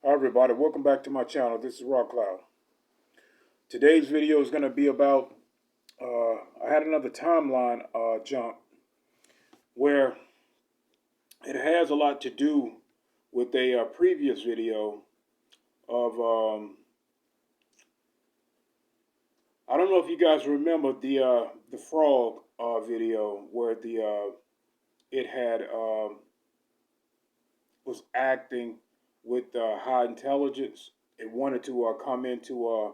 Hi everybody, welcome back to my channel. This is Rock Cloud. Today's video is going to be about, I had another timeline jump where it has a lot to do with a previous video of, I don't know if you guys remember the frog video where it had, was acting with high intelligence. It wanted to come into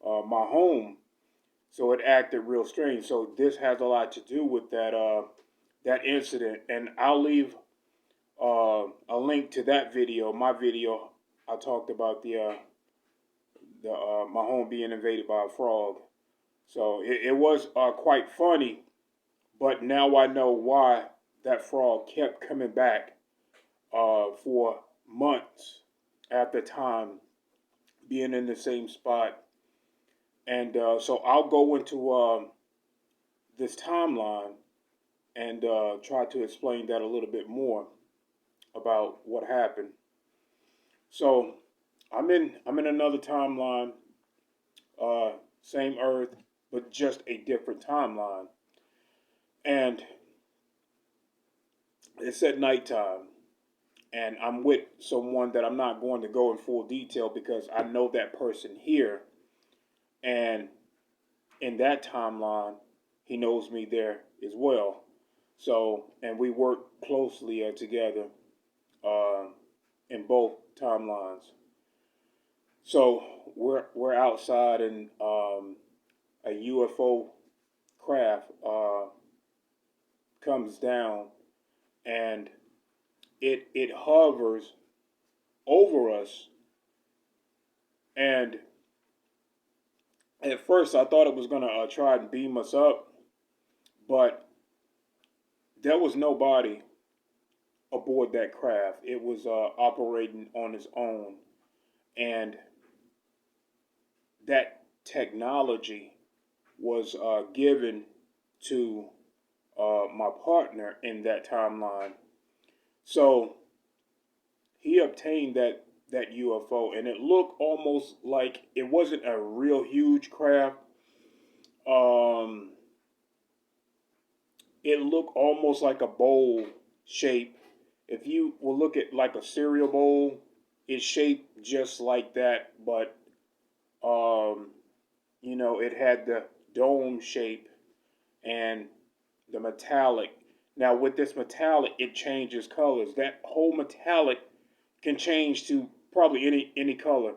my home, so it acted real strange. So this has a lot to do with that incident, and I'll leave a link to that video. My video, I talked about the my home being invaded by a frog. So it was quite funny, but now I know why that frog kept coming back for months after time being in the same spot. And so I'll go into this timeline and try to explain that a little bit more about what happened. So I'm in another timeline, same Earth, but just a different timeline. And it's at nighttime, and I'm with someone that I'm not going to go in full detail because I know that person here, and in that timeline, he knows me there as well. So, and we work closely together uh, in both timelines. So we're outside, and a UFO craft comes down, and it hovers over us. And at first, I thought it was gonna try and beam us up, but there was nobody aboard that craft. It was operating on its own, and that technology was given to my partner in that timeline. So he obtained that UFO, and it looked almost like it wasn't a real huge craft. Um, it looked almost like a bowl shape. If you will look at like a cereal bowl, it's shaped just like that, but um, it had the dome shape and the metallic. Now with this metallic, it changes colors. That whole metallic can change to probably any color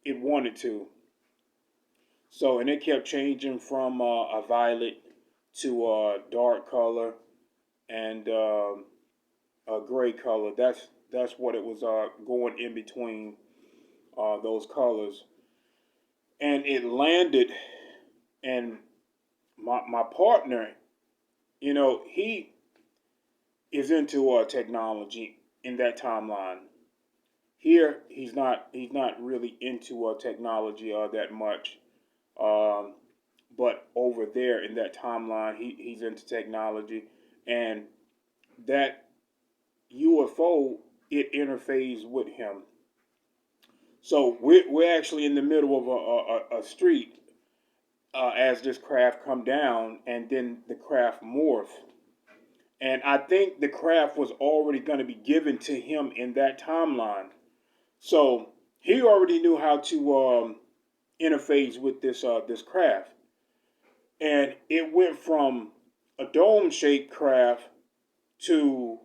it wanted to. So, and it kept changing from a violet to a dark color and a gray color. That's what it was going in between those colors, and it landed. And my partner, he is into technology in that timeline. Here, he's not really into technology that much. Um, but over there in that timeline, he's into technology, and that UFO, it interfaces with him. So we're actually in the middle of a street as this craft come down, and then the craft morph. And I think the craft was already going to be given to him in that timeline. So he already knew how to interface with this craft, and it went from a dome-shaped craft to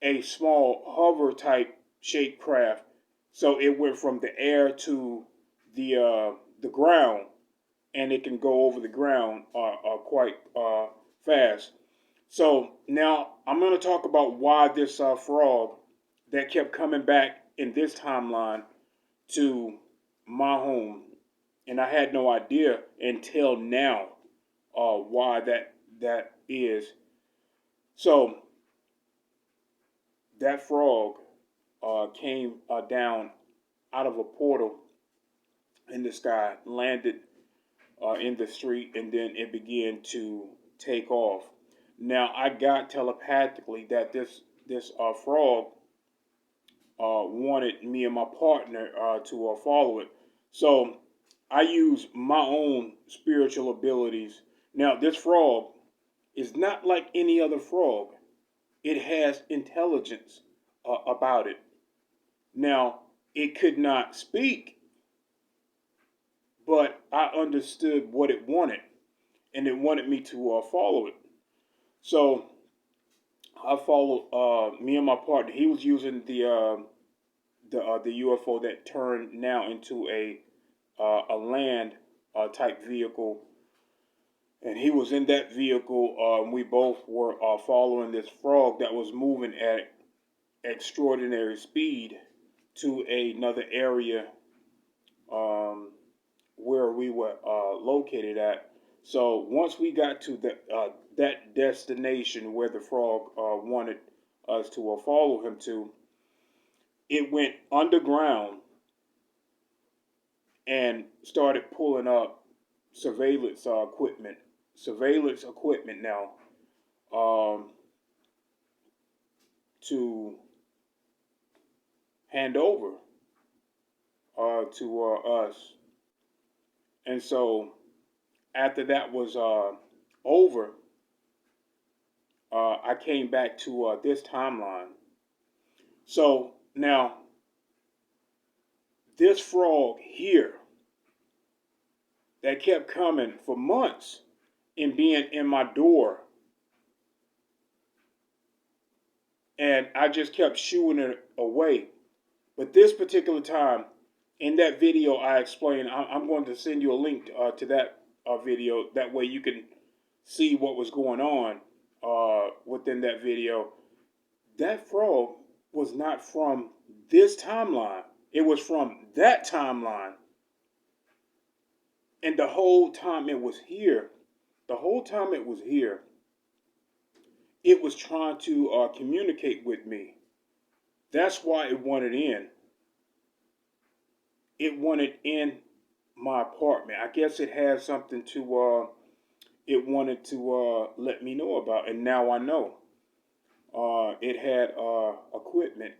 a small hover type shaped craft. So it went from the air to the ground, and it can go over the ground quite fast. So now I'm going to talk about why this frog that kept coming back in this timeline to my home, and I had no idea until now why that is. So that frog came down out of a portal in the sky, landed in the street, and then it began to take off. Now I got telepathically that this frog wanted me and my partner to follow it. So I use my own spiritual abilities. Now, this frog is not like any other frog. It has intelligence about it. Now, it could not speak, but I understood what it wanted, and it wanted me to follow it. So I followed me and my partner. He was using the UFO that turned now into a land type vehicle, and he was in that vehicle. We both were following this frog that was moving at extraordinary speed to another area where we were located at. So once we got to that destination where the frog wanted us to follow him to, it went underground and started pulling up surveillance equipment. Surveillance equipment now to hand over to us. And so after that was over, I came back to this timeline. So now, this frog here that kept coming for months and being in my door, and I just kept shooing it away. But this particular time, in that video I explained, I'm going to send you a link to that video. That way you can see what was going on within that video. That frog was not from this timeline. It was from that timeline. And the whole time it was here, it was trying to communicate with me. That's why it wanted in. It wanted in my apartment. I guess it had something to, it wanted to let me know about. And now I know. It had equipment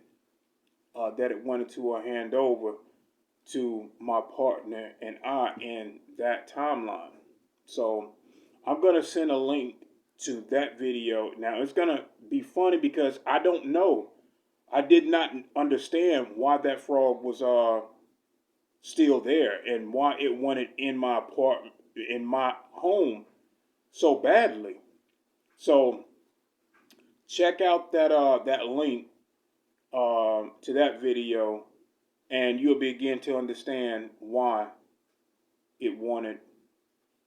that it wanted to hand over to my partner and I in that timeline. So I'm going to send a link to that video. Now it's going to be funny because I don't know. I did not understand why that frog was still there and why it wanted in my apartment, in my home so badly. So check out that link to that video, and you'll begin to understand why it wanted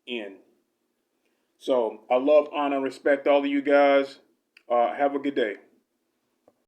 in. So I love, honor, and respect all of you guys. Have a good day.